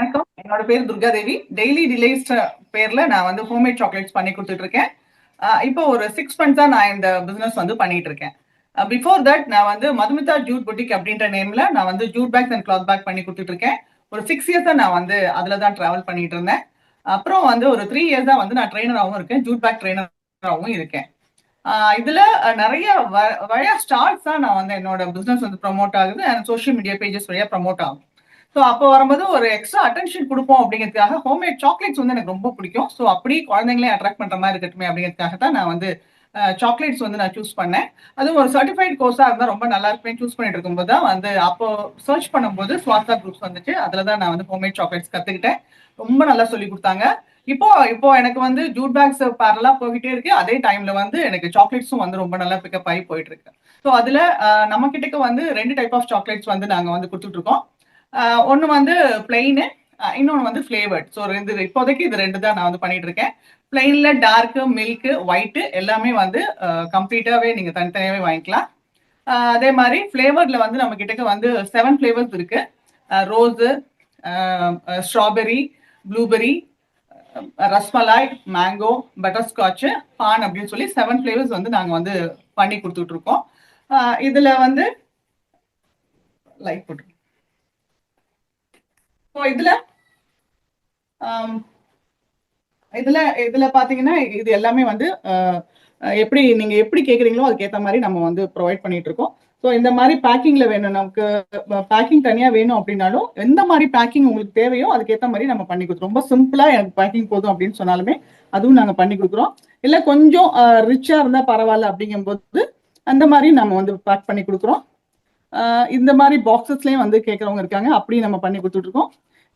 வணக்கம். என்னோட பேர் துர்கா தேவி. டெய்லி டிலைட்ஸ் பேர்ல நான் வந்து ஹோம்மேட் சாக்லேட்ஸ் பண்ணி கொடுத்துட்டு இருக்கேன். இப்போ ஒரு 6 மந்த்ஸா நான் இந்த பிசினஸ் வந்து பண்ணிட்டு இருக்கேன். பிஃபோர் தட் நான் வந்து மதுமிதா ஜூட் புட்டிக் அப்படின்ற நேம்ல நான் வந்து Jude packs and cloth back பண்ணி கொடுத்துட்டு இருக்கேன். ஒரு 6 இயர்ஸா நான் வந்து அதுல தான் டிராவல் பண்ணிட்டு இருந்தேன். அப்புறம் வந்து ஒரு 3 இயர்ஸா வந்து நான் ட்ரெயினராகவும் இருக்கேன், ஜூட் பேக் ட்ரெயினராகவும் இருக்கேன். இதுல நிறைய வழியா ஸ்டார்ட்ஸ் தான் நான் வந்து என்னோட பிசினஸ் வந்து ப்ரமோட் ஆகுது அண்ட் சோஷியல் மீடியா பேஜஸ் வழியா ப்ரமோட் ஆகும். ஸோ அப்போ வரும்போது ஒரு எக்ஸ்ட்ரா அட்டென்ஷன் கொடுப்போம் அப்படிங்கிறதுக்காக ஹோம்மேட் சாக்லேட்ஸ் வந்து எனக்கு ரொம்ப பிடிக்கும். ஸோ அப்படி குழந்தைங்களே அட்ராக்ட் பண்ற மாதிரி இருக்கட்டுமே அப்படிங்கிறதுக்காக தான் நான் வந்து சாக்லேட்ஸ் வந்து நான் சூஸ் பண்ணேன். அதுவும் ஒரு சர்டிஃபைட் கோர்ஸா இருந்தால் ரொம்ப நல்லா இருக்குமே சூஸ் பண்ணிட்டு இருக்கும்போது தான் வந்து அப்போ சர்ச் பண்ணும்போது ஸ்வாஸ்தா குரூப்ஸ் வந்துச்சு. அதில் தான் நான் வந்து ஹோம்மேட் சாக்லேட்ஸ் கற்றுக்கிட்டேன். ரொம்ப நல்லா சொல்லி கொடுத்தாங்க. இப்போ இப்போ எனக்கு வந்து ஜூட் பேக்ஸ் பேரலா போயிட்டே இருக்கு. அதே டைம்ல வந்து எனக்கு சாக்லேட்ஸும் வந்து ரொம்ப நல்லா பிக்கப் ஆகி போயிட்டு இருக்கு. ஸோ அதுல நம்ம கிட்டக்கு வந்து 2 டைப் ஆஃப் சாக்லேட்ஸ் வந்து நாங்க வந்து கொடுத்துட்டு இருக்கோம். ஒன்னு வந்து பிளெயின், இன்னொன்னு வந்து ஃபிளேவர்ட். ஸோ இப்போதைக்கு இது 2 தான் நான் வந்து பண்ணிட்டு இருக்கேன். பிளெயின்ல டார்க், மில்க், ஒயிட் எல்லாமே வந்து கம்ப்ளீட்டாவே நீங்க தனித்தனியாவே வாங்கிக்கலாம். அதே மாதிரி ஃபிளேவர்ல வந்து நம்ம கிட்டக்கு வந்து 7 ஃபிளேவர்ஸ் இருக்கு. Rose, strawberry, blueberry, rasmalai, mango, butterscotch, paan அப்படின்னு சொல்லி 7 ஃபிளேவர்ஸ் வந்து நாங்க வந்து பண்ணி கொடுத்துட்டு இருக்கோம். இதுல வந்து லைட் போட்டு இதுல இதுல இதுல பாத்தீங்கன்னா இது எல்லாமே வந்து எப்படி நீங்க எப்படி கேக்குறீங்களோ அதுக்கேற்ற மாதிரி நம்ம வந்து ப்ரொவைட் பண்ணிட்டு இருக்கோம். ஸோ இந்த மாதிரி பேக்கிங்ல வேணும், நமக்கு பேக்கிங் தனியா வேணும் அப்படின்னாலும் எந்த மாதிரி பேக்கிங் உங்களுக்கு தேவையோ அதுக்கேற்ற மாதிரி நம்ம பண்ணி கொடுக்குறோம். ரொம்ப சிம்பிளா எனக்கு பேக்கிங் போதும் அப்படின்னு சொன்னாலுமே அதுவும் நாங்க பண்ணி கொடுக்குறோம். இல்ல கொஞ்சம் ரிச்சா இருந்தா பரவாயில்ல அப்படிங்கும்போது அந்த மாதிரி நம்ம வந்து பேக் பண்ணி கொடுக்குறோம். இந்த மாதிரி பாக்ஸஸ்லயும் வந்து கேட்கறவங்க இருக்காங்க, அப்படியும் நம்ம பண்ணி கொடுத்துட்டு இருக்கோம்.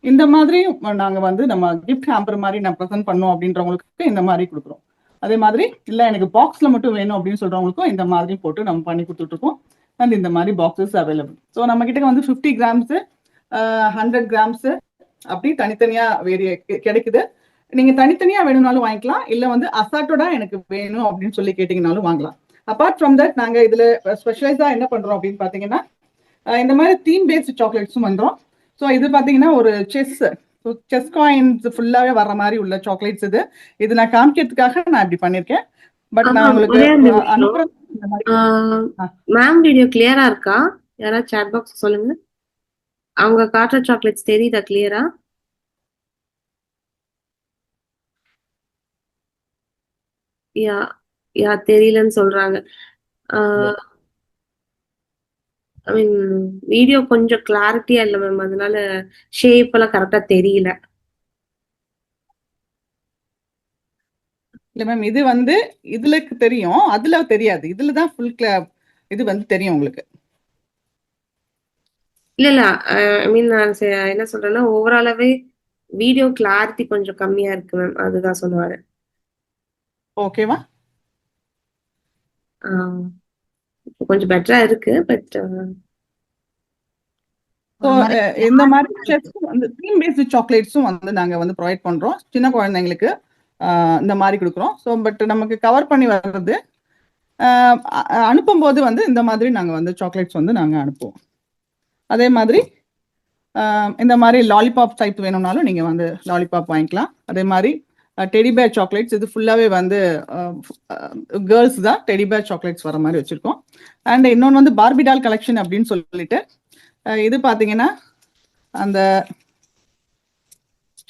இந்த மாதிரி நாங்க வந்து நம்ம கிஃப்ட் ஹேம்பர் மாதிரி நான் ப்ரெசென்ட் பண்ணோம் அப்படின்றவங்களுக்கு இந்த மாதிரி கொடுக்குறோம். அதே மாதிரி இல்ல எனக்கு பாக்ஸ்ல மட்டும் வேணும் அப்படின்னு சொல்றவங்களுக்கும் இந்த மாதிரி போட்டு நம்ம பண்ணி கொடுத்துட்டு இருக்கோம். அண்ட் இந்த மாதிரி பாக்ஸஸ் அவைலபிள். ஸோ நம்ம கிட்ட வந்து 50 கிராம்ஸ், 100 கிராம்ஸ் அப்படி தனித்தனியா கிடைக்குது. நீங்க தனித்தனியா வேணும்னாலும் வாங்கிக்கலாம், இல்ல வந்து அசாட்டோட எனக்கு வேணும் அப்படின்னு சொல்லி கேட்டீங்கன்னாலும் வாங்கலாம். அப்பார்ட் ஃப்ரம் தட் நாங்க இதுல ஸ்பெஷலைஸா என்ன பண்றோம் அப்படின்னு பாத்தீங்கன்னா இந்த மாதிரி தீம் பேஸ்ட் சாக்லேட்ஸும் வந்துடும். ஸோ இது பாத்தீங்கன்னா ஒரு செஸ் காயின்ஸ் ஃபுல்லாவே வர்ற மாதிரி உள்ள சாக்லேட்ஸ். இது நான் காமிக்கிறதுக்காக நான் இப்படி பண்ணிருக்கேன். பட் நான் உங்களுக்கு அனுப்புறேன். மேம் வீடியோ கிளியரா இருக்கா? யாராவது சாட் பாக்ஸ் சொல்லுங்க. அவங்க காட்டுற சாக்லேட்ஸ் தெரியுதா கிளியரா? யா யா தெரியலன்னு சொல்றாங்க. ஐ மீன் வீடியோ கொஞ்சம் கிளாரிட்டியா இல்லை மேம், அதனால ஷேப் எல்லாம் கரெக்டா தெரியல. இல்ல மேம், இது வந்து இதுல தெரியும், அதுல தெரியாது. இதுலதான் ஃபுல் இது வந்து தெரியும் உங்களுக்கு. இல்ல இல்ல, ஐ மீன் நான் என்ன சொல்றேன்னா ஓவராலாவே வீடியோ கிளாரிட்டி கொஞ்சம் கம்மியா இருக்கு மேம், அதுதான் சொல்லுவாரு. ஓகேவா? கொஞ்சம் பெட்டரா இருக்கு பட் இந்த மாதிரி செஸ்ஸும் வந்து தீம் பேஸ்ட் சாக்லேட்ஸும் வந்து நாங்க வந்து ப்ரொவைட் பண்றோம் சின்ன குழந்தைங்களுக்கு. இந்த மாதிரி கொடுக்குறோம். ஸோ பட் நமக்கு கவர் பண்ணி வர்றது அனுப்பும்போது வந்து இந்த மாதிரி நாங்க வந்து சாக்லேட்ஸ் வந்து நாங்க அனுப்புவோம். அதே மாதிரி இந்த மாதிரி லாலிபாப் டைப் வேணும்னாலும் நீங்க வந்து லாலிபாப் வாங்கிக்கலாம். அதே மாதிரி டெடிபேர் சாக்லேட்ஸ், இது ஃபுல்லாவே வந்து கேர்ள்ஸ் தான் டெடிபேர் சாக்லேட்ஸ் வர மாதிரி வச்சிருக்கோம். அண்ட் இன்னொன்று வந்து பார்பிடால் கலெக்ஷன் அப்படின்னு சொல்லிட்டு இது பாத்தீங்கன்னா அந்த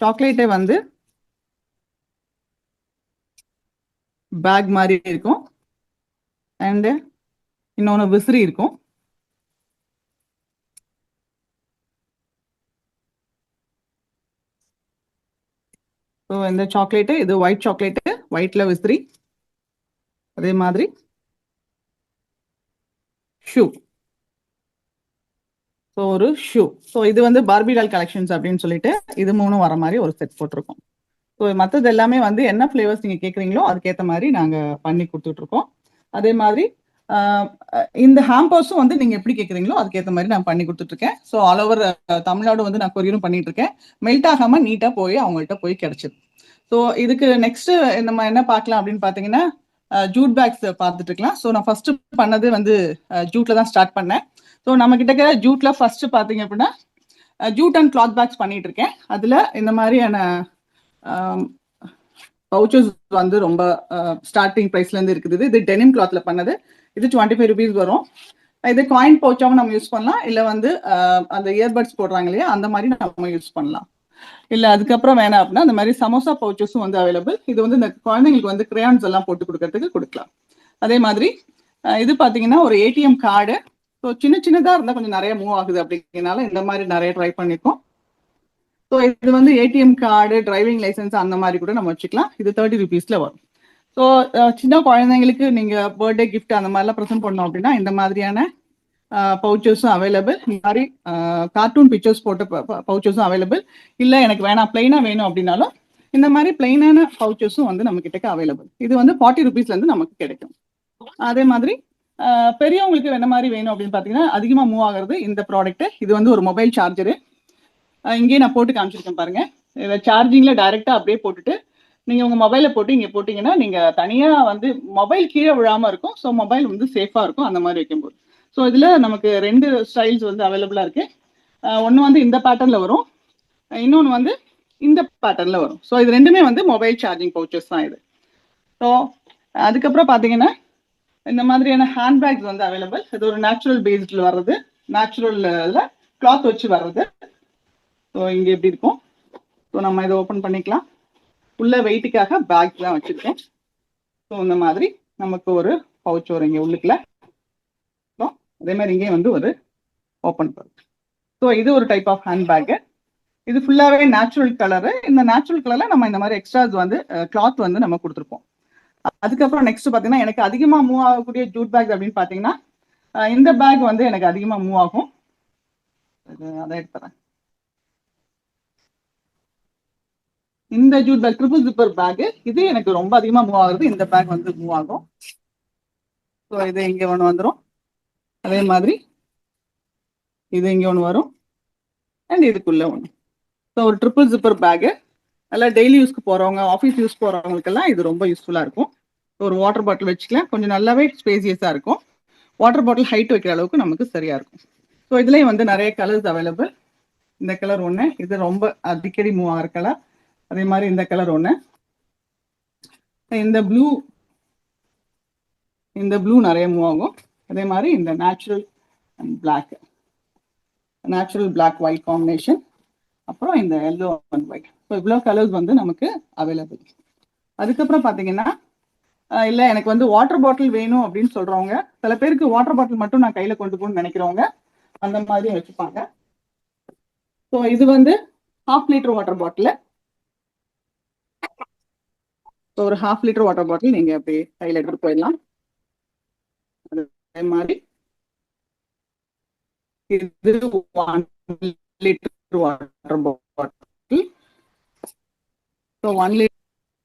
சாக்லேட்டே வந்து பேக் மாதிரி இருக்கும். அண்ட் இன்னொன்று விசிறி இருக்கும். ஸோ இந்த சாக்லேட்டு இது ஒயிட் சாக்லேட்டு, ஒயிட்ல விசிறி. அதே மாதிரி ஷூ. ஸோ ஒரு ஷூ. ஸோ இது வந்து பார்பிடால் கலெக்ஷன்ஸ் அப்படின்னு சொல்லிட்டு இது 3 வர மாதிரி ஒரு செட் போட்டிருக்கோம். ஸோ மற்றது எல்லாமே வந்து என்ன ஃபிளேவர்ஸ் நீங்க கேட்குறீங்களோ அதுக்கேற்ற மாதிரி நாங்க பண்ணி கொடுத்துட்டு இருக்கோம். அதே மாதிரி இந்த ஹாம்பர்ஸும் வந்து நீங்க எப்படி கேட்குறீங்களோ அதுக்கேற்ற மாதிரி நான் பண்ணி கொடுத்துட்டு இருக்கேன். ஸோ ஆல் ஓவர் தமிழ்நாடு வந்து நான் கொரியரும் பண்ணிட்டு இருக்கேன். மெல்ட் ஆகாம நீட்டா போய் அவங்கள்ட்ட போய் கிடைச்சிது. ஸோ இதுக்கு நெக்ஸ்ட் நம்ம என்ன பார்க்கலாம் அப்படின்னு பார்த்தீங்கன்னா ஜூட் பேக்ஸ் பார்த்துட்டு இருக்கலாம். ஸோ நான் ஃபர்ஸ்ட் பண்ணது வந்து ஜூட்ல தான் ஸ்டார்ட் பண்ணேன். ஸோ நம்ம கிட்ட ஜூட்ல ஃபர்ஸ்ட் பார்த்தீங்க அப்படின்னா ஜூட் அண்ட் கிளாத் பேக்ஸ் பண்ணிட்டு இருக்கேன். அதுல இந்த மாதிரியான பவுச்சஸ் வந்து ரொம்ப ஸ்டார்டிங் பிரைஸ்ல இருந்து இருக்குது. இது டெனிம் கிளாத்ல பண்ணது. இது 25 rupees வரும். இது காயின் பவுச்சாவும் நம்ம யூஸ் பண்ணலாம், இல்ல வந்து அந்த இயர்பட்ஸ் போடுறாங்க இல்லையா அந்த மாதிரி நம்ம யூஸ் பண்ணலாம். இல்ல அதுக்கப்புறம் வேணாம் அப்படின்னா அந்த மாதிரி சமோசா பவுச்சஸும் வந்து அவைலபிள். இது வந்து இந்த குழந்தைங்களுக்கு வந்து கிரேயான்ஸ் எல்லாம் போட்டு கொடுக்கறதுக்கு கொடுக்கலாம். அதே மாதிரி இது பாத்தீங்கன்னா ஒரு ஏடிஎம் கார்டு. ஸோ சின்ன சின்னதா இருந்தா கொஞ்சம் நிறைய மூவ் ஆகுது அப்படிங்கிறனால இந்த மாதிரி நிறைய ட்ரை பண்ணிருக்கோம். ஸோ இது வந்து ஏடிஎம் கார்டு, டிரைவிங் லைசன்ஸ் அந்த மாதிரி கூட நம்ம வச்சுக்கலாம். இது 30 rupeesல வரும். ஸோ சின்ன குழந்தைங்களுக்கு நீங்க பர்த்டே கிஃப்ட் அந்த மாதிரிலாம் ப்ரெசென்ட் பண்ணோம் அப்படின்னா இந்த மாதிரியான பவுச்சஸும் அவைலபிள். இந்த மாதிரி கார்ட்டூன் பிக்சர்ஸ் போட்ட பவுச்சஸும் அவைலபிள். இல்லை எனக்கு வேணாம் பிளைனா வேணும் அப்படின்னாலும் இந்த மாதிரி பிளைனான பவுச்சஸும் வந்து நம்ம கிட்ட அவைலபிள். இது வந்து 40 rupeesலேருந்து நமக்கு கிடைக்கும். அதே மாதிரி பெரியவங்களுக்கு என்ன மாதிரி வேணும் அப்படின்னு பார்த்தீங்கன்னா அதிகமாக மூவ் ஆகுறது இந்த ப்ராடக்ட். இது வந்து ஒரு மொபைல் சார்ஜரு. இங்கேயே நான் போட்டு காமிச்சிருக்கேன் பாருங்க. இதை சார்ஜிங்ல டைரக்டா அப்படியே போட்டுட்டு நீங்க உங்க மொபைல போட்டு இங்க போட்டீங்கன்னா நீங்க தனியா வந்து மொபைல் கீழே விழாம இருக்கும். ஸோ மொபைல் வந்து சேஃபா இருக்கும் அந்த மாதிரி வைக்கும்போது. ஸோ இதுல நமக்கு 2 ஸ்டைல்ஸ் வந்து அவைலபிளா இருக்கு. ஒன்று வந்து இந்த பேட்டர்ன்ல வரும், இன்னொன்று வந்து இந்த பேட்டர்ன்ல வரும். ஸோ இது ரெண்டுமே வந்து மொபைல் சார்ஜிங் பவுச்சஸ் தான் இது. ஸோ அதுக்கப்புறம் பார்த்தீங்கன்னா இந்த மாதிரியான ஹேண்ட்பேக்ஸ் வந்து அவைலபிள். இது ஒரு நேச்சுரல் பேஸ்டில் வர்றது, நேச்சுரல் கிளாத் வச்சு வர்றது. ஸோ இங்கே எப்படி இருக்கும். ஸோ நம்ம இதை ஓப்பன் பண்ணிக்கலாம். உள்ள வெயிட்டுக்காக பேக் தான் வச்சிருக்கேன். ஸோ இந்த மாதிரி நமக்கு ஒரு பவுச் வரும் இங்கே உள்ளுக்குள்ள. அதே மாதிரி இங்கே வந்து ஒரு ஓப்பன் பவுச். ஸோ இது ஒரு டைப் ஆஃப் ஹேண்ட் பேக்கு. இது ஃபுல்லாகவே நேச்சுரல் கலரு. இந்த நேச்சுரல் கலரில் நம்ம இந்த மாதிரி எக்ஸ்ட்ராஸ் வந்து கிளாத் வந்து நம்ம கொடுத்துருப்போம். அதுக்கப்புறம் நெக்ஸ்ட் பார்த்தீங்கன்னா எனக்கு அதிகமாக மூவ் ஆகக்கூடிய ஜூட் பேக் அப்படின்னு பார்த்தீங்கன்னா இந்த பேக் வந்து எனக்கு அதிகமாக மூவ் ஆகும். அதை எடுத்துறேன். இந்த jute bag triple zipper bag, இது எனக்கு ரொம்ப அதிகமா மூவ் ஆகுறது. இந்த பேக் வந்து மூவ் ஆகும். ஸோ இது இங்க ஒன்று வந்துடும். அதே மாதிரி இது இங்க ஒன்று வரும் அண்ட் இதுக்குள்ள ஒன்று. ஸோ ஒரு ட்ரிபிள் ஜிப்பர் பேக்கு எல்லாம் டெய்லி யூஸ்க்கு போறவங்க, ஆஃபீஸ் யூஸ் போறவங்களுக்கெல்லாம் இது ரொம்ப யூஸ்ஃபுல்லா இருக்கும். ஒரு வாட்டர் பாட்டில் வச்சுக்கலாம், கொஞ்சம் நல்லாவே ஸ்பேசியஸா இருக்கும். வாட்டர் பாட்டில் ஹைட் வைக்கிற அளவுக்கு நமக்கு சரியா இருக்கும். ஸோ இதுலயும் வந்து நிறைய கலர்ஸ் அவைலபிள். இந்த கலர் ஒன்று, இது ரொம்ப அடிக்கடி மூவ் ஆகிற கலர். அதே மாதிரி இந்த கலர் ஒன்று, இந்த ப்ளூ நிறைய மூவ் ஆகும். அதே மாதிரி இந்த நேச்சுரல் பிளாக் ஒயிட் காம்பினேஷன், அப்புறம் இந்த எல்லோ அண்ட் ஒயிட். ஸோ இவ்வளோ கலர்ஸ் வந்து நமக்கு அவைலபிள். அதுக்கப்புறம் பார்த்தீங்கன்னா இல்லை எனக்கு வந்து வாட்டர் பாட்டில் வேணும் அப்படின்னு சொல்றவங்க, சில பேருக்கு வாட்டர் பாட்டில் மட்டும் நான் கையில கொண்டு போகணும்னு நினைக்கிறவங்க அந்த மாதிரி வச்சுப்பாங்க. ஸோ இது வந்து 1/2 லிட்டர் வாட்டர் பாட்டில். ஸோ ஒரு 1/2 லிட்டர் வாட்டர் பாட்டில் நீங்க அப்படியே கையில் எடுத்துட்டு போயிடலாம். அதே மாதிரி இது 1 litre water bottle. So 1 litre.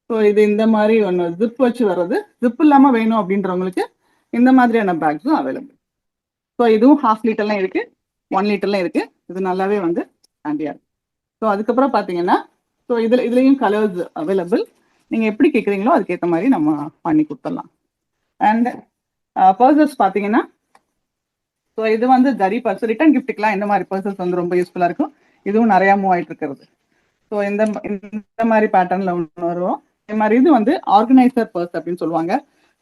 So இது இந்த மாதிரி ஒன்று ஜிப் வச்சு வர்றது. ஜிப் இல்லாமல் வேணும் அப்படின்றவங்களுக்கு இந்த மாதிரியான பேக்ஸும் அவைலபிள். ஸோ இதுவும் 1/2 லிட்டர்லாம் இருக்கு, 1 லிட்டர்லாம் இருக்கு. இது நல்லாவே வந்து ஹேண்டியா இருக்கு. ஸோ அதுக்கப்புறம் பார்த்தீங்கன்னா ஸோ இதுலேயும் கலர்ஸ் அவைலபிள். நீங்கள் எப்படி கேட்குறீங்களோ அதுக்கேற்ற மாதிரி நம்ம பண்ணி கொடுத்துடலாம். அண்ட் பர்சஸ் பார்த்தீங்கன்னா ஸோ இது வந்து ஜரி பர்ஸ். ரிட்டர்ன் கிஃப்ட்டுக்கெலாம் இந்த மாதிரி பர்சஸ் வந்து ரொம்ப யூஸ்ஃபுல்லாக இருக்கும். இதுவும் நிறையா மூவ் ஆகிட்டு இருக்கிறது. ஸோ இந்த மாதிரி பேட்டர்னில் ஒன்று வரும். இதே மாதிரி இது வந்து ஆர்கனைசர் பர்ஸ் அப்படின்னு சொல்லுவாங்க.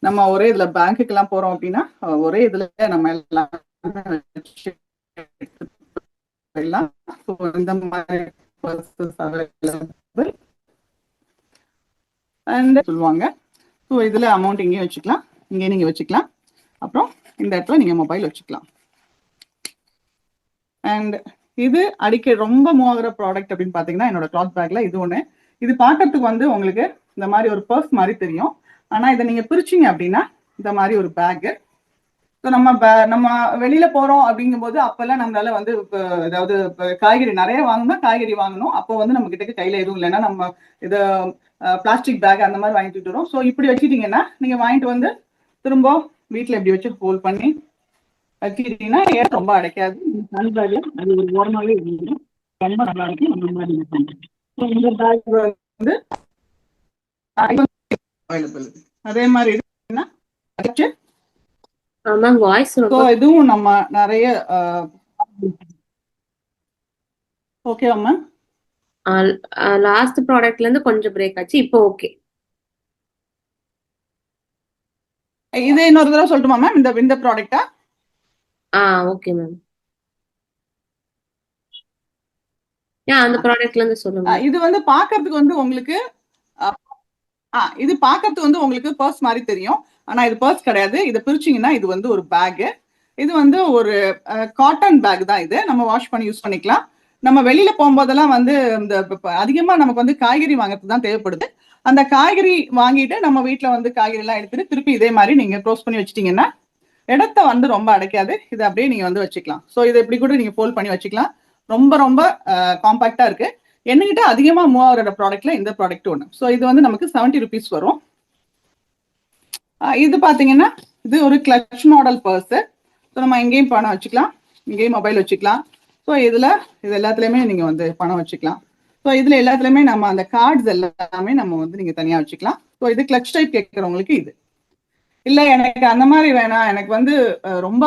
நம்ம ஒரே இதில் பேங்க்குக்கெல்லாம் போகிறோம் அப்படின்னா ஒரே இதில் நம்ம எல்லாம் ஸோ இந்த மாதிரி பர்சஸ் அவைலபிள் அண்ட் சொல்லுவாங்க. ஸோ இதில் அமௌண்ட் இங்கேயும் வச்சுக்கலாம், இங்கேயும் நீங்கள் வச்சுக்கலாம். அப்புறம் இந்த இடத்துல நீங்கள் மொபைல் வச்சுக்கலாம். அண்ட் இது அடிக்கடி ரொம்ப மூவ் ஆகிற ப்ராடக்ட் அப்படின்னு பார்த்தீங்கன்னா என்னோட கிளாத் பேக்ல இது ஒன்று. இது பார்க்கறதுக்கு வந்து உங்களுக்கு இந்த மாதிரி ஒரு பர்ஸ் மாதிரி தெரியும். ஆனால் இதை நீங்கள் பிரிச்சிங்க அப்படின்னா இந்த மாதிரி ஒரு பேக்கு. ஸோ நம்ம வெளியில போறோம் அப்படிங்கும்போது அப்பெல்லாம் நம்மளால வந்து ஏதாவது காய்கறி நிறைய வாங்கணும்னா காய்கறி வாங்கணும். அப்போ வந்து நம்ம கிட்ட கையில எதுவும் இல்லைன்னா நம்ம இதை பிளாஸ்டிக் பேக் அந்த மாதிரி வாங்கிட்டு வரோம். ஸோ இப்படி வச்சுட்டீங்கன்னா நீங்க வாங்கிட்டு வந்து திரும்ப வீட்டில் இப்படி வச்சு ஹோல்ட் பண்ணி வச்சுக்கிட்டீங்கன்னா ஏன் ரொம்ப அடைக்காது. அது ஒரு ஓரமாவே ரொம்ப நல்லா இருக்கு. இந்த பேக் வந்து அவைலபிள். அதே மாதிரி வாய்ஸ் இதுவும் நம்ம நிறைய ஓகேவா மேம்? லாஸ்ட் ப்ராடக்ட்ல இருந்து கொஞ்சம் பிரேக் ஆச்சு, இப்போ ஓகே. இது இன்னொரு தடவை சொல்லட்டுமா மேம்? இந்த ப்ராடக்ட்டா? Okay ma'am. அந்த ப்ராடக்ட்ல இருந்து சொல்லுங்க. இது வந்து பாக்குறதுக்கு வந்து உங்களுக்கு இது பாக்குறதுக்கு வந்து உங்களுக்கு பர்ஸ் மாதிரி தெரியும். ஆனா இது பர்ஸ் கிடையாது. இதை பிரிச்சீங்கன்னா இது வந்து ஒரு பேக். இது வந்து ஒரு காட்டன் பேக் தான். இது நம்ம வாஷ் பண்ணி யூஸ் பண்ணிக்கலாம். நம்ம வெளியில போகும்போதெல்லாம் வந்து இந்த அதிகமா நமக்கு வந்து காய்கறி வாங்குறதுக்கு தான் தேவைப்படுது. அந்த காய்கறி வாங்கிட்டு நம்ம வீட்டுல வந்து காய்கறி எல்லாம் எடுத்துட்டு திருப்பி இதே மாதிரி நீங்க க்ளோஸ் பண்ணி வச்சிட்டீங்கன்னா இடத்த வந்து ரொம்ப அடைக்காது. இதை அப்படியே நீங்க வந்து வச்சுக்கலாம். ஸோ இதை எப்படி கூட நீங்க ஃபோல்ட் பண்ணி வச்சுக்கலாம். ரொம்ப ரொம்ப காம்பாக்டா இருக்கு. என்கிட்ட அதிகமா மூவ் ஆகிற ப்ராடக்ட்ல இந்த ப்ராடக்ட் ஒன்று. ஸோ இது வந்து நமக்கு 70 rupees வரும். இது பாத்தீங்கன்னா இது ஒரு கிளட்ச் மாடல் பர்ஸ். ஸோ நம்ம எங்கேயும் பணம் வச்சுக்கலாம், இங்கேயும் மொபைல் வச்சுக்கலாம். ஸோ இது எல்லாத்துலயுமே நீங்க வந்து பணம் வச்சுக்கலாம். ஸோ இதுல எல்லாத்துலயுமே நம்ம அந்த கார்ட்ஸ் எல்லாமே நம்ம வந்து நீங்க தனியா வச்சுக்கலாம். ஸோ இது கிளட்ச் டைப் கேட்கறவங்களுக்கு இது. இல்ல எனக்கு அந்த மாதிரி வேணாம், எனக்கு வந்து ரொம்ப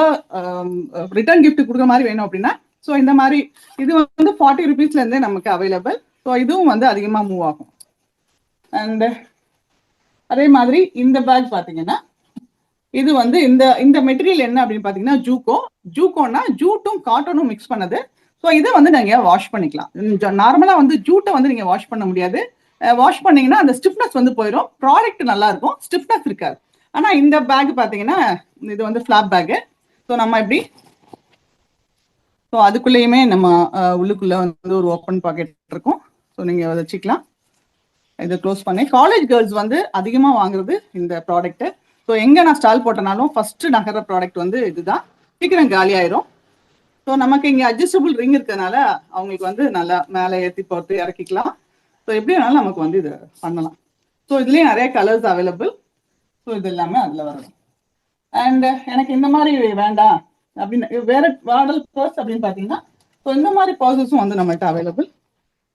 ரிட்டர்ன் கிஃப்ட் கொடுக்குற மாதிரி வேணும் அப்படின்னா ஸோ இந்த மாதிரி இது வந்து 40 rupeesல இருந்தே நமக்கு அவைலபிள். ஸோ இதுவும் வந்து அதிகமா மூவ் ஆகும். அண்ட் அதே மாதிரி இந்த பேக் பாத்தீங்கன்னா இது வந்து இந்த மெட்டீரியல் என்ன அப்படின்னு பாத்தீங்கன்னா ஜூக்கோனா ஜூட்டும் காட்டனும் மிக்ஸ் பண்ணது. ஸோ இதை வந்து நீங்க வாஷ் பண்ணிக்கலாம். நார்மலா வந்து ஜூட்டை வந்து நீங்க வாஷ் பண்ண முடியாது. வாஷ் பண்ணீங்கன்னா அந்த ஸ்டிஃப்னஸ் வந்து போயிடும். ப்ராடக்ட் நல்லா இருக்கும், ஸ்டிஃப்னஸ் இருக்காது. ஆனா இந்த பேக் பாத்தீங்கன்னா இது வந்து ஃபிளாப் பேக். ஸோ நம்ம எப்படி ஸோ அதுக்குள்ளேயுமே நம்ம உள்ளுக்குள்ள வந்து ஒரு ஓப்பன் பாக்கெட் இருக்கும். ஸோ நீங்க வச்சுக்கலாம். இதை க்ளோஸ் பண்ணி காலேஜ் கேர்ள்ஸ் வந்து அதிகமா வாங்குறது இந்த ப்ராடக்ட். ஸோ எங்க நான் ஸ்டால் போட்டனாலும் ஃபர்ஸ்ட் நகர ப்ராடக்ட் வந்து இதுதான். சீக்கிரம் காலி ஆயிரும். ஸோ நமக்கு இங்க அட்ஜஸ்டபிள் ரிங் இருக்கிறதுனால அவங்களுக்கு வந்து நல்லா மேலே ஏற்றி போட்டு இறக்கிக்கலாம். ஸோ எப்படி வேணாலும் நமக்கு வந்து இது பண்ணலாம். ஸோ இதுலயே நிறைய கலர்ஸ் அவைலபிள். ஸோ இது எல்லாமே அதுல வரும். அண்ட் எனக்கு இந்த மாதிரி வேண்டாம் அப்படின்னு வேற மாடல் பர்ஸ் அப்படின்னு பாத்தீங்கன்னா ஸோ இந்த மாதிரி பர்சஸும் வந்து நம்மகிட்ட அவைலபிள்.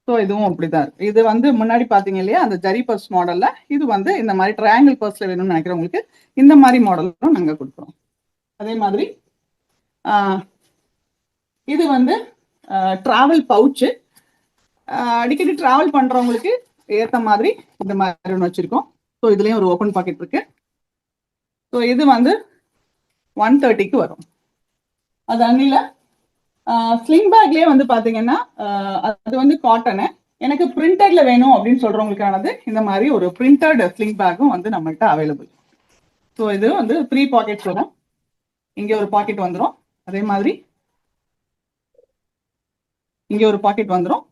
ஸோ இதுவும் அப்படிதான் இருக்கு. இது வந்து முன்னாடி பாத்தீங்க இல்லையா அந்த ஜரி பர்ஸ் மாடல்ல, இது வந்து இந்த மாதிரி ட்ரையாங்கிள் பர்ஸ்ல வேணும்னு நினைக்கிறவங்களுக்கு இந்த மாதிரி மாடலும் நாங்க கொடுக்குறோம். அதே மாதிரி இது வந்து டிராவல் பவுச்சு. அடிக்கடி டிராவல் பண்றவங்களுக்கு ஏத்த மாதிரி இந்த மாதிரி ஒன்று வச்சிருக்கோம். ஸோ இதுலயும் ஒரு ஓப்பன் பாக்கெட் இருக்கு. ஸோ இது வந்து 130க்கு வரும். அது அன்னில ஸ்லிங் பேக்லயே வந்து பாத்தீங்கன்னா அது வந்து காட்டனு. எனக்கு பிரிண்டட்ல வேணும் அப்படின்னு சொல்றவங்களுக்கானது இந்த மாதிரி ஒரு பிரிண்டட் ஸ்லிங் பேக்கும் வந்து நம்மகிட்ட அவைலபிள். ஸோ இது வந்து 3 பாக்கெட்ஸ் வரும். இங்க ஒரு பாக்கெட் வந்துடும். அதே மாதிரி இங்க ஒரு பாக்கெட் வந்துடும்.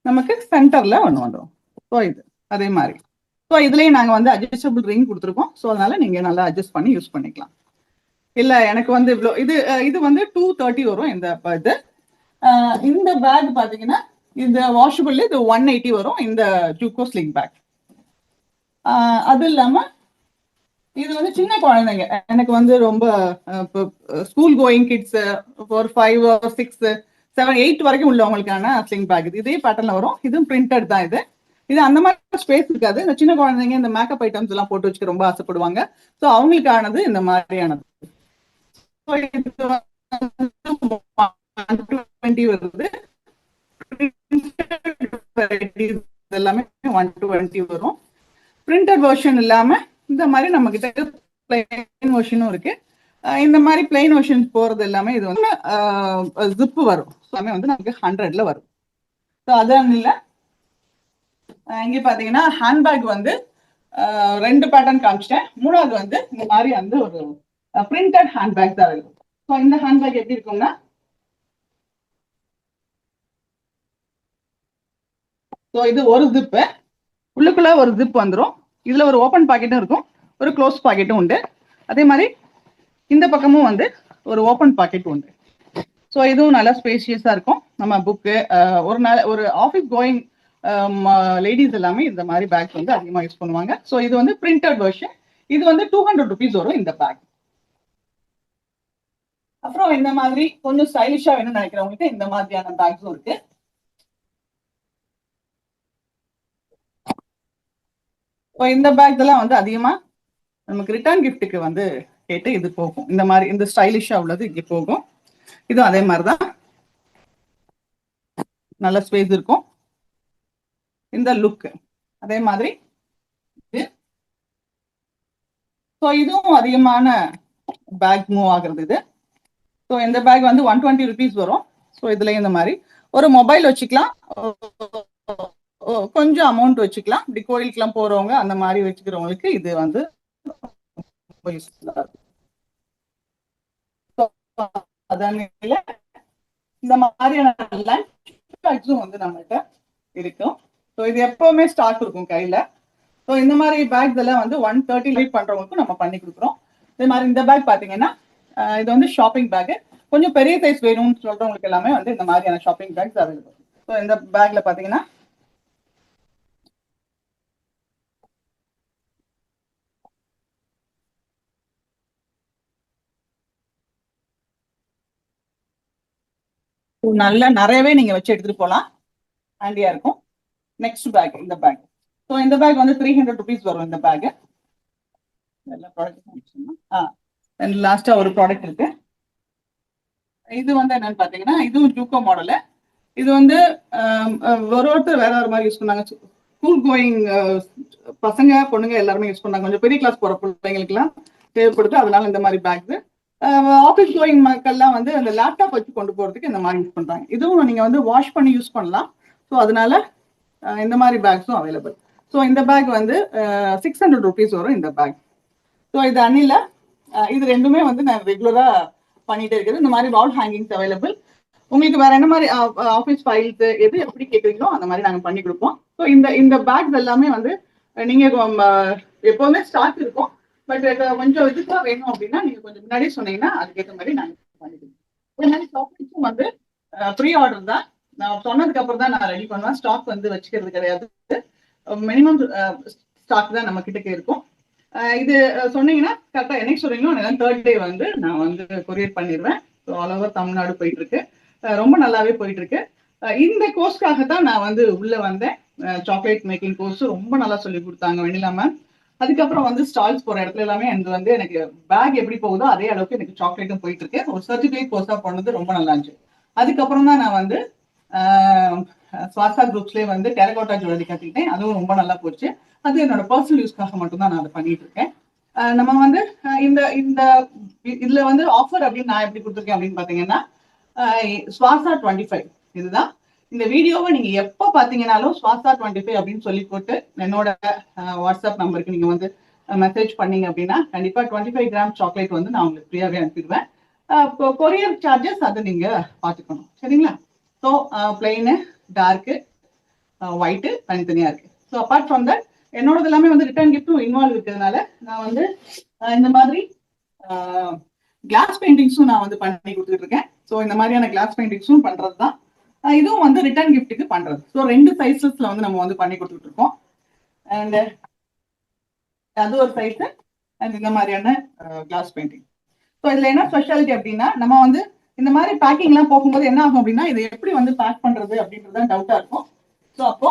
நமக்கு சென்டர்ல ஒன்று வந்துடும். ஸோ இது அதே மாதிரி. ஸோ இதுலயும் நாங்க வந்து அட்ஜஸ்டபிள் ரிங் கொடுத்துருக்கோம். ஸோ அதனால நீங்க நல்லா அட்ஜஸ்ட் பண்ணி யூஸ் பண்ணிக்கலாம். இல்ல எனக்கு வந்து இவ்வளோ இது வந்து 230 வரும். இந்த பேக் பாத்தீங்கன்னா இந்த வாஷபிள் இது 180 வரும். இந்த ஜூக்கோ ஸ்லிங் பேக். அது இல்லாம இது வந்து சின்ன குழந்தைங்க, எனக்கு வந்து ரொம்ப ஸ்கூல் கோயிங் கிட்ஸ் ஒரு 5 or 6 7 8 வரைக்கும் உள்ளவங்களுக்கான ஸ்லிங் பேக். இதே பேட்டர்ல வரும். இதுவும் பிரிண்டட் தான். இது அந்த மாதிரி ஸ்பேஸ் இருக்காது. இந்த சின்ன குழந்தைங்க இந்த மேக்கப் ஐட்டம்ஸ் எல்லாம் போட்டு வச்சுக்க ரொம்ப ஆசைப்படுவாங்க. ஸோ அவங்களுக்கானது இந்த மாதிரியானது. இது 120 வருது. எல்லாமே 120 வரும். பிரிண்டட் வெர்ஷன் இல்லாம இந்த மாதிரி நம்ம கிட்ட பிளைன் வெர்ஷனும் இருக்கு. இந்த மாதிரி பிளைன் வெர்ஷன் போறது எல்லாமே இது வந்து ஜிப்பு வரும். எல்லாமே வந்து நமக்கு 100ல வரும். ஸோ அதான் இல்ல இங்க பாத்தீங்கன்னா ஹேண்ட்பேக் வந்து 2 பேட்டர்ன் காமிச்சிட்டேன். மூணாவது வந்து இந்த மாதிரி வந்து ஒரு பிரிண்டட் ஹேண்ட்பேக் தான் இருக்கும். ஸோ இந்த ஹேண்ட்பேக் எப்படி இருக்கும்னா ஸோ இது ஒரு ஜிப்பு, உள்ளுக்குள்ள ஒரு ஜிப் வந்துடும். இதுல ஒரு ஓப்பன் பாக்கெட்டும் இருக்கும், ஒரு க்ளோஸ் பாக்கெட்டும் உண்டு. அதே மாதிரி இந்த பக்கமும் வந்து ஒரு ஓப்பன் பாக்கெட் உண்டு. ஸோ இதுவும் நல்லா ஸ்பேஷியஸா இருக்கும். நம்ம புக்கு ஒரு ஆஃபீஸ் கோயிங் லேடிஸ் எல்லாமே இந்த மாதிரி பேக் வந்து அதிகமாக யூஸ் பண்ணுவாங்க. ஸோ இது வந்து பிரிண்டட் வெர்ஷன். இது வந்து 200 rupees வரும் இந்த பேக். அப்புறம் இந்த மாதிரி கொஞ்சம் ஸ்டைலிஷா வேணும்னு நினைக்கிறவங்களுக்கு இந்த மாதிரியான பேக்ஸும் இருக்கு. இந்த பேக் எல்லாம் வந்து அதிகமா நமக்கு ரிட்டர்ன் கிஃப்ட்டுக்கு வந்து கேட்டு இது போகும். இந்த மாதிரி இந்த ஸ்டைலிஷா உள்ளது இங்கே போகும். இதுவும் அதே மாதிரிதான். நல்ல ஸ்பேஸ் இருக்கும். இந்த லுக் அதே மாதிரி ஸோ இதுவும் அதிகமான பேக் மூவ் ஆகுறது இது. ஸோ இந்த பேக் வந்து 120 rupees வரும். ஸோ இதுல இந்த மாதிரி ஒரு மொபைல் வச்சுக்கலாம், கொஞ்சம் அமௌண்ட் வச்சுக்கலாம். இப்படி கோயிலுக்குலாம் போறவங்க அந்த மாதிரி வச்சுக்கிறவங்களுக்கு இது வந்து அதனால இந்த மாதிரியான லஞ்ச் பேக்ஸும் வந்து நம்மகிட்ட இருக்கும். ஸோ இது எப்பவுமே ஸ்டாக் இருக்கும் கையில. ஸோ இந்த மாதிரி பேக்ஸ் எல்லாம் வந்து 130 லீட் பண்றவங்களுக்கும் நம்ம பண்ணி கொடுக்குறோம். இதே மாதிரி இந்த பேக் பாத்தீங்கன்னா இது வந்து ஷாப்பிங் பேக், கொஞ்சம் பெரிய சைஸ் வேணும்னு சொல்றவங்களுக்கு எல்லாமே வந்து இந்த மாதிரியான ஷாப்பிங் பேக்ஸ் அவைலபிள். ஸோ இந்த பேக்ல பாத்தீங்கன்னா நல்ல நிறையவே நீங்க வச்சு எடுத்துட்டு போகலாம், ஹேண்டியா இருக்கும். நெக்ஸ்ட் பேக் இந்த பேக். ஸோ இந்த பேக் வந்து 300 rupees வரும் இந்த பேக். எல்லா ப்ராடக்ட் லாஸ்டா ஒரு ப்ராடக்ட் இருக்கு. இது வந்து என்னன்னு பாத்தீங்கன்னா இதுவும் ஜூக்கோ மாடலு. இது வந்து ஒருத்தர் வேற ஒரு மாதிரி யூஸ் பண்ணாங்க. ஸ்கூல் கோயிங் பசங்க பொண்ணுங்க எல்லாருமே யூஸ் பண்ணாங்க. கொஞ்சம் பெரிய கிளாஸ் போற பிள்ளைங்களுக்கு எல்லாம் தேவைப்படுது, அதனால இந்த மாதிரி பேக். ஆஃபீஸ் கோயிங் மக்கள்லாம் வந்து அந்த லேப்டாப் வச்சு கொண்டு போறதுக்கு இந்த மாதிரி யூஸ் பண்றாங்க. இதுவும் நீங்க வந்து வாஷ் பண்ணி யூஸ் பண்ணலாம். ஸோ அதனால இந்த மாதிரி பேக்ஸும் அவைலபிள். ஸோ இந்த பேக் வந்து 600 rupees வரும் இந்த பேக். ஸோ இது அணில இது ரெண்டுமே வந்து நான் ரெகுலரா பண்ணிட்டே இருக்குது. இந்த மாதிரி வால் ஹேங்கிங்ஸ் அவைலபிள். உங்களுக்கு வேற என்ன மாதிரி ஆஃபீஸ் ஃபைல்ஸ் எது எப்படி கேட்குறீங்களோ அந்த மாதிரி நாங்கள் பண்ணி கொடுப்போம். ஸோ இந்த பேக்ஸ் எல்லாமே வந்து நீங்க எப்பவுமே ஸ்டாக் இருக்கும். பட் கொஞ்சம் இதுக்காக வேணும் அப்படின்னா நீங்க கொஞ்சம் முன்னாடியே சொன்னீங்கன்னா அதுக்கேற்ற மாதிரி நாங்கள் பண்ணி கொடுப்போம். இதே மாதிரி சாக்லேட்ஸும் வந்து ப்ரீ ஆர்டர் தான். நான் சொன்னதுக்கு அப்புறம் தான் நான் ரெடி பண்ணுவேன். ஸ்டாக் வந்து வச்சுக்கிறது கிடையாது. மினிமம் ஸ்டாக் தான் நம்ம கிட்டக்க இருக்கும். இது சொன்னீங்கன்னா கரெக்டாக என்னைக்கு சொல்றீங்களோ தேர்ட் டே வந்து நான் வந்து கொரியர் பண்ணிடுவேன். ஸோ ஆல் ஓவர் தமிழ்நாடு போயிட்டு இருக்கு. ரொம்ப நல்லாவே போயிட்டு இருக்கு. இந்த கோர்ஸ்க்காக தான் நான் வந்து உள்ள வந்தேன். சாக்லேட் மேக்கிங் கோர்ஸ் ரொம்ப நல்லா சொல்லி கொடுத்தாங்க வெண்ணிலா மேம். அதுக்கப்புறம் வந்து ஸ்டால்ஸ் போற இடத்துல எல்லாமே எனக்கு வந்து எனக்கு பேக் எப்படி போகுதோ அதே அளவுக்கு எனக்கு சாக்லேட்டும் போயிட்டு இருக்கு. ஒரு சர்டிஃபிகேட் கோர்ஸா போனது ரொம்ப நல்லா இருந்துச்சு. அதுக்கப்புறம் தான் நான் வந்து ஸ்வாசா குரூப்ஸ்லேயே வந்து டெரகோட்டா ஜுவல்லரி கற்றுக்கிட்டேன். அதுவும் ரொம்ப நல்லா போச்சு. அது என்னோட பர்சனல் யூஸ்க்காக மட்டும்தான் நான் அதை பண்ணிட்டு இருக்கேன். நம்ம வந்து இந்த இந்த இதுல வந்து ஆஃபர் அப்படின்னு நான் எப்படி கொடுத்துருக்கேன் அப்படின்னு பாத்தீங்கன்னா ஸ்வாசா 25 இதுதான். இந்த வீடியோவை நீங்க எப்ப பாத்தீங்கன்னாலும் ஸ்வாசா 25 அப்படின்னு சொல்லி போட்டு என்னோட வாட்ஸ்அப் நம்பருக்கு நீங்க வந்து மெசேஜ் பண்ணீங்க அப்படின்னா கண்டிப்பா 25 கிராம் சாக்லேட் வந்து நான் உங்களுக்கு ஃப்ரீயாவே அனுப்பிடுவேன். கொரியர் சார்ஜஸ் அதை நீங்க பாத்துக்கணும், சரிங்களா? ஸோ பிளெயின், டார்க்கு, ஒயிட்டு தனித்தனியா இருக்கு. ஸோ அப்பார்ட் ஃப்ரம் தட் என்னோடது எல்லாமே வந்து ரிட்டர்ன் கிஃப்டும் இன்வால்வ் இருக்கிறதுனால நான் வந்து இந்த மாதிரி கிளாஸ் பெயிண்டிங்ஸும் நான் வந்து பண்ணி கொடுத்துட்டு இருக்கேன். ஸோ இந்த மாதிரியான கிளாஸ் பெயிண்டிங்ஸும் பண்றது தான். இதுவும் வந்து ரிட்டர்ன் கிஃப்ட்டுக்கு பண்றது. ஸோ 2 சைஸஸ்ல வந்து நம்ம வந்து பண்ணி கொடுத்துட்டு இருக்கோம். அண்ட் அது ஒரு சைஸ் அண்ட் இந்த மாதிரியான கிளாஸ் பெயிண்டிங். ஸோ இதுல என்ன ஸ்பெஷாலிட்டி அப்படின்னா நம்ம வந்து இந்த மாதிரி பேக்கிங் எல்லாம் போகும்போது என்ன ஆகும் அப்படின்னா இது எப்படி வந்து பேக் பண்றது அப்படின்றது டவுட்டா இருக்கும். ஸோ அப்போ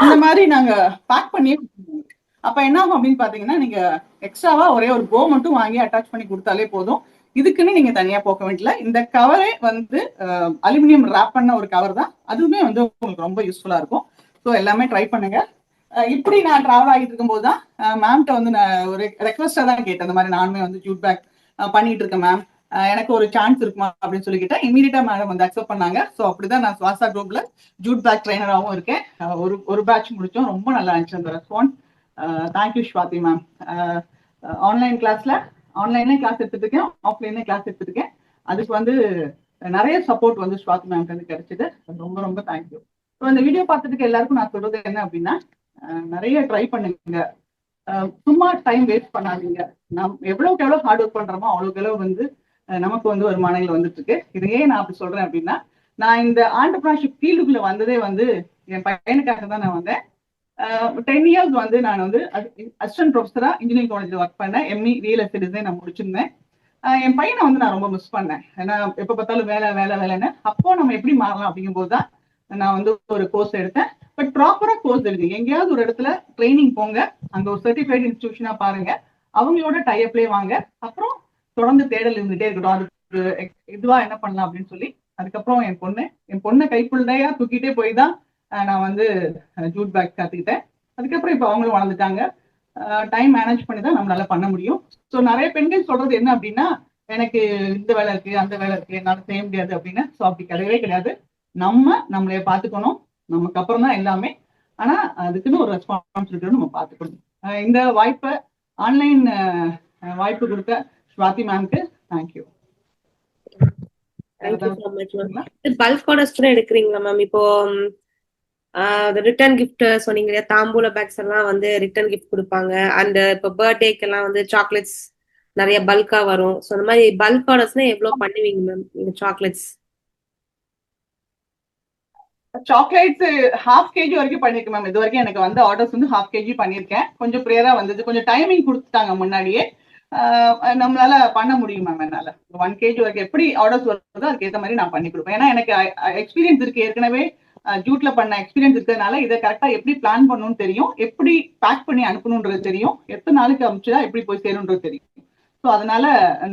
இந்த மாதிரி நாங்க பேக் பண்ணி அப்ப என்ன ஆகும் அப்படின்னு பாத்தீங்கன்னா நீங்க எக்ஸ்ட்ராவா ஒரே ஒரு போ மட்டும் வாங்கி அட்டாச் பண்ணி கொடுத்தாலே போதும். இதுக்குன்னு நீங்க தனியா போக வேண்டியல. இந்த கவரே வந்து அலுமினியம் ரேப் பண்ண ஒரு கவர் தான். அதுவுமே வந்து உங்களுக்கு ரொம்ப யூஸ்ஃபுல்லா இருக்கும். ஸோ எல்லாமே ட்ரை பண்ணுங்க. இப்படி நான் டிராவல் ஆகிட்டு இருக்கும்போது தான் மேம்கிட்ட வந்து நான் ஒரு ரெக்வஸ்டா தான் கேட்டேன். இந்த மாதிரி நானுமே வந்து ஜூட் பேக் பண்ணிட்டு இருக்கேன் மேம், எனக்கு ஒரு சான்ஸ் இருக்குமா அப்படின்னு சொல்லிக்கிட்டேன். இமீடியட்டா மேடம் வந்து அக்செப்ட் பண்ணாங்க. ஸோ அப்படிதான் நான் ஸ்வாசா குரூப்ல ஜூட் பேக் ட்ரைனராகவும் இருக்கேன். ஒரு பேட்ச் முடிச்சோம். ரொம்ப நல்லா இருந்துச்சு அந்த response. Thank you Swathi ma'am. Online கிளாஸ்ல ஆன்லைன்ல கிளாஸ் எடுத்துட்டு இருக்கேன், ஆஃப்லைன்ல கிளாஸ் எடுத்துட்டு இருக்கேன். அதுக்கு வந்து நிறைய சப்போர்ட் வந்து ஸ்வாதி மேம்க்கு வந்து கிடைச்சது. ரொம்ப ரொம்ப தேங்க்யூ. ஸோ இந்த வீடியோ பார்த்துட்டு எல்லாருக்கும் நான் சொல்றது என்ன அப்படின்னா நிறைய ட்ரை பண்ணுங்க. சும்மா டைம் வேஸ்ட் பண்ணாதீங்க. எவ்வளவுக்கு எவ்வளவு ஹார்ட் ஒர்க் பண்றோமோ அவ்வளவுக்கு எவ்வளவு வந்து நமக்கு வந்து வருமானங்கள் வந்துட்டு இருக்கு. இதையே நான் அப்படி சொல்றேன் அப்படின்னா நான் இந்த ஆண்டர்பிரினர்ஷிப் ஃபீல்டுக்குள்ள வந்ததே வந்து என் பையனுக்காக தான் நான் வந்தேன். 10 years வந்து நான் வந்து அசிஸ்டன்ட் ப்ரொஃபஸரா இன்ஜினியரிங் காலேஜ்ல ஒர்க் பண்ணேன். எம்இ ரியல் எஸ்டேட் டிசைன் நான் முடிச்சிருந்தேன். என் பையனை வந்து நான் ரொம்ப மிஸ் பண்ணேன். ஏன்னா எப்ப பார்த்தாலும் வேலை வேலை வேலைன்னு. அப்போ நம்ம எப்படி மாறலாம் அப்படிங்கும் போதுதான் நான் வந்து ஒரு கோர்ஸ் எடுத்தேன். பட் ப்ராப்பரா கோர்ஸ் எடுங்க. எங்கேயாவது ஒரு இடத்துல ட்ரைனிங் போங்க, அங்க ஒரு சர்டிஃபைட் இன்ஸ்டிடியூஷனா பாருங்க, அவங்களோட டைப்லேயே வாங்க. அப்புறம் தொடர்ந்து தேடல் இருந்துட்டே இருக்கட்டும். அதுக்கு இதுவா என்ன பண்ணலாம் அப்படின்னு சொல்லி அதுக்கப்புறம் என் பொண்ணை கைக்குள்ளையா தூக்கிட்டே போய் தான் நான் வந்து ஜூட் பேக் கத்துக்கிட்டேன். அதுக்கப்புறம் இப்போ அவங்களும் வளர்ந்துட்டாங்க. டைம் மேனேஜ் பண்ணி தான் நம்மளால பண்ண முடியும். ஸோ நிறைய பெண்கள் சொல்றது என்ன அப்படின்னா, எனக்கு இந்த வேலை இருக்கு, அந்த வேலை இருக்கு, என்னால செய்ய முடியாது அப்படின்னு. ஸோ அப்படி கிடையவே கிடையாது. நம்மளைய பார்த்துக்கணும், நமக்கு அப்புறம் தான் எல்லாமே. ஆனா அதுக்குன்னு ஒரு ரெஸ்பான்சிபிலிட்டி நம்ம பார்த்துக்கணும். இந்த வாய்ப்பை ஆன்லைன் வாய்ப்பு கொடுத்த ஸ்வாதி மேம்க்கு thank you. Thank you so much ma'am. Bulk orders கூட எடுக்கிறீங்களா மேம்? இப்போ ரிட்டர்ன் கிஃப்ட் சொன்னீங்க இல்லையா, தாம்பூல பேக்ஸ் எல்லாம் வந்து ரிட்டர்ன் கிஃப்ட் கொடுப்பாங்க. அண்ட் இப்போ பர்த்டேக்கு எல்லாம் வந்து சாக்லேட்ஸ் நிறைய பல்கா வரும். ஸோ அந்த மாதிரி பல்க் ஆர்டர்ஸ்னா எவ்வளவு பண்ணுவீங்க மேம் இந்த சாக்லேட்ஸ்? சாக்லேட்ஸ் 1/2 kg வரைக்கும் பண்ணிருக்கேன் மேம். இது வரைக்கும் எனக்கு வந்து ஆர்டர்ஸ் வந்து 1/2 kg பண்ணிருக்கேன். கொஞ்சம் ப்ரேயரா வந்தது, கொஞ்சம் டைமிங் கொடுத்துட்டாங்க முன்னாடியே. நம்மளால பண்ண முடியும் மேம். என்னால 1 kg வரைக்கும் எப்படி ஆர்டர்ஸ் வருதோ அதுக்கு ஏற்ற மாதிரி நான் பண்ணி கொடுப்பேன். ஏன்னா எனக்கு எக்ஸ்பீரியன்ஸ் இருக்கு, ஏற்கனவே ஜூட்ல பண்ண எக்ஸ்பீரியன்ஸ் இருக்கிறதுனால இதை கரெக்டா எப்படி பிளான் பண்ணணும்னு தெரியும், எப்படி பேக் பண்ணி அனுப்பணும்ன்றது தெரியும், எத்தனை நாளுக்கு அனுப்பிச்சுதா எப்படி போய் சேரும்ன்றது தெரியும். ஸோ அதனால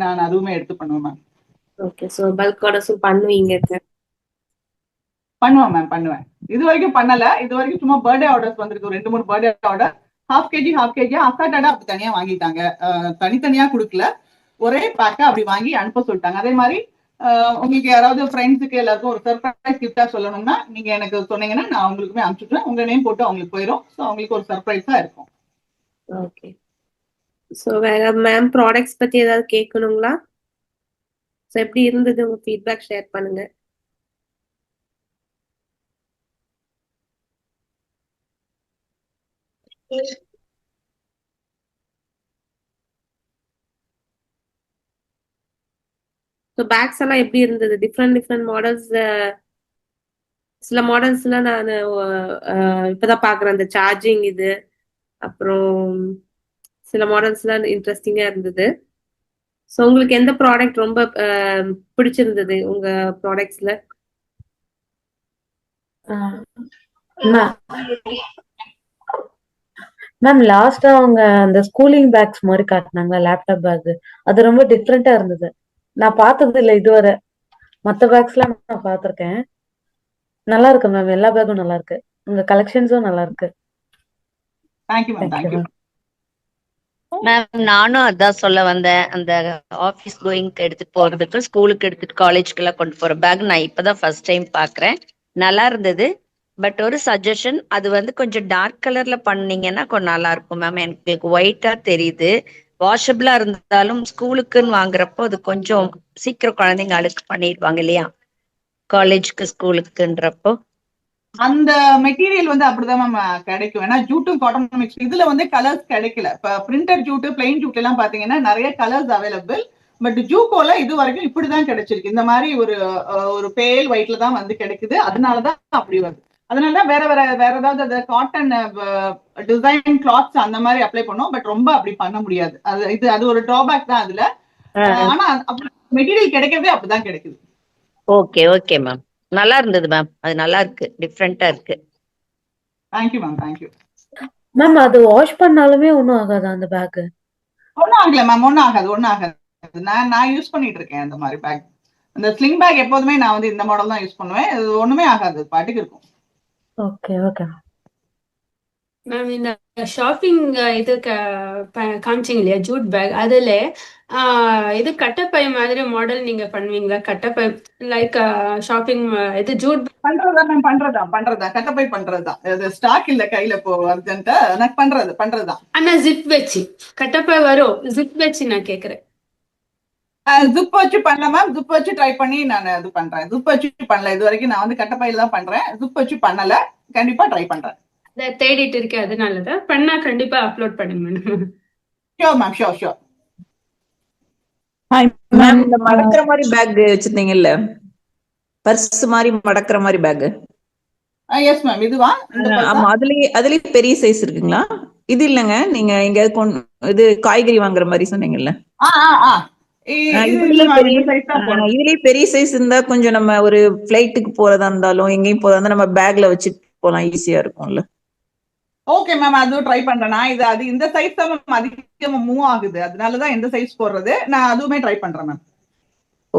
நான் அதுவுமே எடுத்து பண்ணுவேன் மேம். ஓகே, ஸோ பல்க் ஆர்டர்ஸும் பண்ணுவீங்க? பண்ணுவேன் மேம், பண்ணுவேன். இது வரைக்கும் பண்ணல. இது வரைக்கும் சும்மா பர்த்டே ஆர்டர்ஸ் வந்திருக்கு, 2-3 பர்த்டே ஆர்டர். 1/2 kg அசாட்டடா அப்படி தனியா வாங்கிட்டாங்க. தனித்தனியா கொடுக்கல, ஒரே பேக்கா அப்படி வாங்கி அனுப்ப சொல்லிட்டாங்க. அதே மாதிரி உங்களுக்கு யாராவது ஃப்ரெண்ட்ஸுக்கு எல்லாருக்கும் ஒரு சர்ப்ரைஸ் கிஃப்டா சொல்லணும்னா நீங்க எனக்கு சொன்னீங்கன்னா நான் அவங்களுக்குமே அனுப்பிச்சுட்டுறேன். உங்க நேம் போட்டு அவங்களுக்கு போயிடும். ஸோ அவங்களுக்கு ஒரு சர்ப்ரைஸா இருக்கும். ஓகே. ஸோ வேற மேம் ப்ராடக்ட்ஸ் பத்தி ஏதாவது கேட்கணுங்களா? ஸோ எப்படி இருந்தது உங்க ஃபீட்பேக் ஷேர் பண்ணுங்க. ஸோ பேக்ஸ் எல்லாம் எப்படி இருந்தது? Different models. சில மாடல்ஸ்ல நான் இப்பதான் பாக்குறேன், அந்த சார்ஜிங் இது. அப்புறம் சில மாடல்ஸ்லாம் இன்ட்ரெஸ்டிங்கா இருந்தது. ஸோ உங்களுக்கு எந்த ப்ராடக்ட் ரொம்ப பிடிச்சிருந்தது உங்க ப்ராடக்ட்ஸ்ல? மேம் லாஸ்டா அவங்க அந்த ஸ்கூலிங் பேக்ஸ் மாதிரி காட்டினாங்களா, லேப்டாப் பேக், அது ரொம்ப டிஃப்ரெண்டா இருந்தது. நான் பார்த்தது இல்லை இதுவரை. மற்ற பேக்ஸ் எல்லாம் நான் பார்த்திருக்கேன். நல்லா இருக்கு மேம், எல்லா பேக்கும் நல்லா இருக்கு, உங்க கலெக்ஷன்ஸும் நல்லா இருக்கு. Thank you ma'am. Thank you ma'am. நானும் அதான் சொல்ல வந்தேன். அந்த ஆபீஸ் கோயிங்க்கு எடுத்துட்டு போறதுக்கு, ஸ்கூலுக்கு எடுத்துட்டு காலேஜ்க்கு எல்லாம் கொண்டு போற பேக் நான் இப்பதான் ஃபர்ஸ்ட் டைம் பாக்குறேன். நல்லா இருந்தது. பட் ஒரு சஜஷன், அது வந்து கொஞ்சம் டார்க் கலர்ல பண்ணீங்கன்னா கொஞ்சம் நல்லா இருக்கும் மேம். எனக்கு ஒயிட்டா தெரியுது. வாஷபிளா இருந்தாலும் ஸ்கூலுக்குன்னு வாங்குறப்போ அது கொஞ்சம் சீக்கிரம் குழந்தைங்க அழுக்கு பண்ணிடுவாங்க இல்லையா, காலேஜ்க்கு ஸ்கூலுக்குன்றப்போ. அந்த மெட்டீரியல் வந்து அப்படிதான் மேம் கிடைக்கும். ஏன்னா ஜூட்டும் காட்டன் மிக்ஸ், இதுல வந்து கலர்ஸ் கிடைக்கல. இப்ப பிரிண்டட் ஜூட், பிளைன் ஜூட் எல்லாம் பாத்தீங்கன்னா நிறைய கலர்ஸ் அவைலபிள். பட் ஜூக்கோல இது வரைக்கும் இப்படிதான் கிடைச்சிருக்கு. இந்த மாதிரி ஒரு பேல் ஒயிட்ல தான் வந்து கிடைக்குது. அதனாலதான் அப்படி வருது. அதனாலதான் வேற ஏதாவது காட்டன் டிசைன் கிளாத்ஸ் அந்த மாதிரி அப்ளை பண்ணோம். பட் ரொம்ப அப்படி பண்ண முடியாது. அது ஒரு டிராபேக் தான் அதுல. ஆனா மெட்டீரியல் கிடைக்கிறதே அப்படிதான் கிடைக்குது. Okay okay ma'am. நல்லா இருந்தது மேம். அது நல்லா இருக்கு, டிஃப்ரெண்டா இருக்கு. Thank you ma'am. Thank you ma'am. அது வாஷ் பண்ணாலுமே ஒன்றும் ஆகாது அந்த பேக்? ஒன்னும் ஆகல மேம், ஒன்னும் ஆகாது. நான் யூஸ் பண்ணிட்டு இருக்கேன் அந்த மாதிரி பேக். அந்த ஸ்லிங் பேக் எப்போதுமே நான் வந்து இந்த மாடல் தான் யூஸ் பண்ணுவேன். இது ஒண்ணுமே ஆகாது, பாட்டுக்கு இருக்கும். Okay okay ma'am. இந்த ஷாப்பிங் இது காமிச்சிங்க இல்லையா, ஜூட் பேக், அதுல இது கட்டப்பை மாதிரி மாடல் நீங்க பண்ணுவீங்களா? கட்டப்பை லைக் ஷாப்பிங் இது ஜூட் பண்றதா கட்டப்பை பண்றதுதான். ஸ்டாக் இல்ல கையில இப்போ அர்ஜென்ட்டா, எனக்கு பண்றதுதான். ஆனா ஜிப் வச்சு கட்டப்பை வரும், ஜிப் வச்சு நான் கேக்குறேன். ஜிப் வச்சு பண்ணல மேம். ஜிப் வச்சு ட்ரை பண்ணி நான் இது பண்றேன். ஜிப் வச்சு பண்ணல இது வரைக்கும். நான் வந்து கட்டப்பையில தான் பண்றேன், ஜிப் வச்சு பண்ணல. கண்டிப்பா ட்ரை பண்றேன். தேடிட்டு இருக்கேன், அதனாலதான். பண்ணா கண்டிப்பா அப்லோட் பண்ணுங்க madam. Sure ma'am, sure. Ma'am, இந்த மடக்கிற மாதிரி பேக் வச்சிருந்தீங்கல்ல, பர்ஸ் மாதிரி மடக்கிற மாதிரி பேக். Yes ma'am. இதுவா? ஆமா, அதுலயே பெரிய சைஸ் இருக்குங்களா? இது இல்லங்க, நீங்க எங்கயாவது இது காய்கறி வாங்குற மாதிரி சொன்னீங்கல்ல, இதுலயே பெரிய சைஸ் இருந்தா கொஞ்சம் நம்ம ஒரு பிளைட்டுக்கு போறதா இருந்தாலும் எங்கேயும் போறதா இருந்தா நம்ம பேக்ல வச்சுட்டு போலாம், ஈஸியா இருக்கும்ல. ஓகே மேம், அதுவும் ட்ரை பண்றேன். அது இந்த சைஸ் தான் மேம் அதிகமா மூவ் ஆகுது. அதனாலதான் எந்த சைஸ் போடுறது, நான் அதுவுமே ட்ரை பண்றேன் மேம்.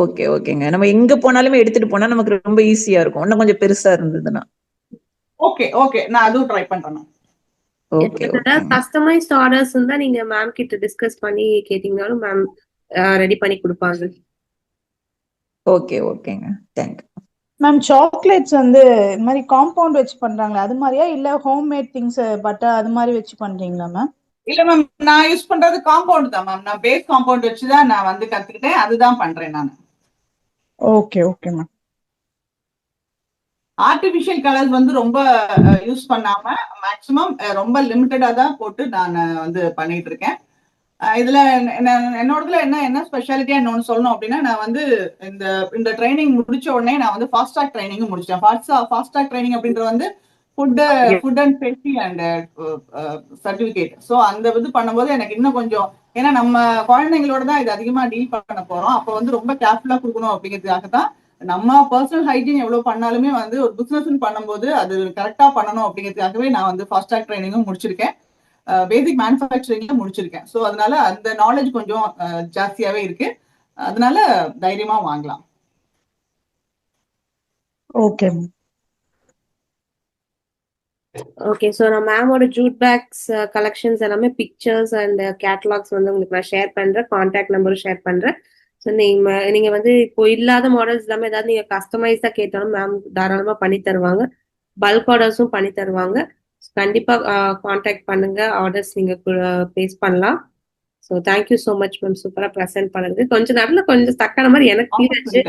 ஓகே ஓகேங்க. நம்ம எங்க போனாலுமே எடுத்துட்டு போனா நமக்கு ரொம்ப ஈஸியா இருக்கும். இன்னும் கொஞ்சம் பெருசா இருந்ததுன்னா. ஓகே ஓகே, நான் அதுவும் ட்ரை பண்றேன். ஓகே ஏதாவது ஓகேங்க. கஸ்டமைஸ்ட் ஆர்டர்ஸ் இருந்தா நீங்க மேம் கிட்ட டிஸ்கஸ் பண்ணி கேட்டீங்கனாலும் மேம் ரெடி பண்ணி கொடுப்பாங்க. ஓகே ஓகேங்க. தேங்க்யூ. மேம் சாக்லேட்ஸ் வந்து இந்த மாதிரி காம்பவுண்ட் வச்சு பண்றாங்களா அது மாதிரியா இல்ல ஹோம்மேட் திங்ஸ் பட்டர் அது மாதிரி வச்சு பண்றீங்களா மேம்? இல்ல மேம், நான் யூஸ் பண்றது காம்பவுண்ட் தான் மேம். நான் பேஸ் காம்பவுண்ட் வச்சுதான் நான் வந்து கத்துக்கிட்டேன், அதுதான் பண்றேன் நான். Okay okay ma'am. Artificial colours வந்து ரொம்ப யூஸ் பண்ணாம மேக்சிமம் ரொம்ப லிமிட்டடா தான் போட்டு நான் வந்து பண்ணிட்டு இருக்கேன். இதுல என்னோடதுல என்ன ஸ்பெஷாலிட்டியா இன்னொன்னு சொல்லணும் அப்படின்னா, நான் வந்து இந்த இந்த ட்ரைனிங் முடிச்ச உடனே நான் வந்து ஃபாஸ்ட் ட்ராக் ட்ரைனிங்கும் முடிச்சேன். ஃபாஸ்ட் ட்ராக் ட்ரைனிங் அப்படின்றது வந்து food and safety and certificate. So அந்த இது பண்ணும்போது எனக்கு இன்னும் கொஞ்சம், ஏன்னா நம்ம குழந்தைங்களோட தான் இது அதிகமா டீல் பண்ண போறோம், அப்போ வந்து ரொம்ப கேர்ஃபுல்லா கொடுக்கணும் அப்படிங்கிறதுக்காக தான் நம்ம பர்சனல் ஹைஜீன் எவ்வளவு பண்ணாலுமே வந்து ஒரு பிசினஸ் பண்ணும்போது அது கரெக்டா பண்ணணும் அப்படிங்கிறதுக்காகவே நான் வந்து ஃபாஸ்ட் ட்ராக் ட்ரைனிங்கும் முடிச்சிருக்கேன், பேசிக் மேனுஃபேக்சரிங்ல முடிச்சிருக்கேன். ஸோ அதனால அந்த நாலேஜ் கொஞ்சம் ஜாஸ்தியாவே இருக்கு, அதனால தைரியமா வாங்கலாம். Okay ma'am. ஓகே, ஸோ நான் மேமோட ஜூட் பேக்ஸ் கலெக்ஷன்ஸ் எல்லாமே பிக்சர்ஸ் அண்ட் கேட்டலாக்ஸ் வந்து உங்களுக்கு நான் ஷேர் பண்றேன், கான்டாக்ட் நம்பரும் ஷேர் பண்றேன். ஸோ நீங்க வந்து இப்போ இல்லாத மாடல்ஸ் எல்லாமே ஏதாவது நீங்க கஸ்டமைஸா கேட்டாலும் மேம் தாராளமா பண்ணி தருவாங்க, பல்க் ஆர்டர்ஸும் பண்ணி தருவாங்க. கண்டிப்பா கான்டாக்ட் பண்ணுங்க, ஆர்டர்ஸ் நீங்க பிளேஸ் பண்ணலாம். So thank you so much ma'am, சூப்பரா ப்ரெசென்ட் பண்ணுறது. கொஞ்சம் நேரத்தில் கொஞ்சம் ஸ்டக்கான மாதிரி எனக்கு ஃபீல் ஆச்சு,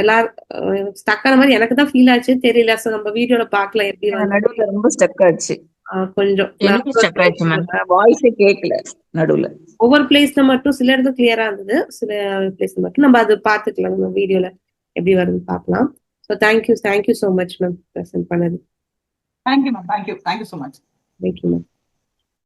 எல்லாரும் ஸ்டக்கான மாதிரி எனக்கு தான் ஃபீல் ஆச்சு, தெரியல. ஸோ நம்ம வீடியோல பார்க்கலாம் எப்படி வந்து நடுவுல ரொம்ப ஸ்டக் ஆச்சு. கொஞ்சம் வாய்ஸே கேட்கல நடுவுல. ஒவ்வொரு பிளேஸ்ல மட்டும் சில இடத்துல கிளியரா இருந்தது, சில பிளேஸ்ல மட்டும் நம்ம அது பார்த்துக்கலாம், நம்ம வீடியோல எப்படி வருதுன்னு பார்க்கலாம். So thank you so much ma'am present பண்ணது. Thank you ma'am, thank you so much. Thank you ma'am.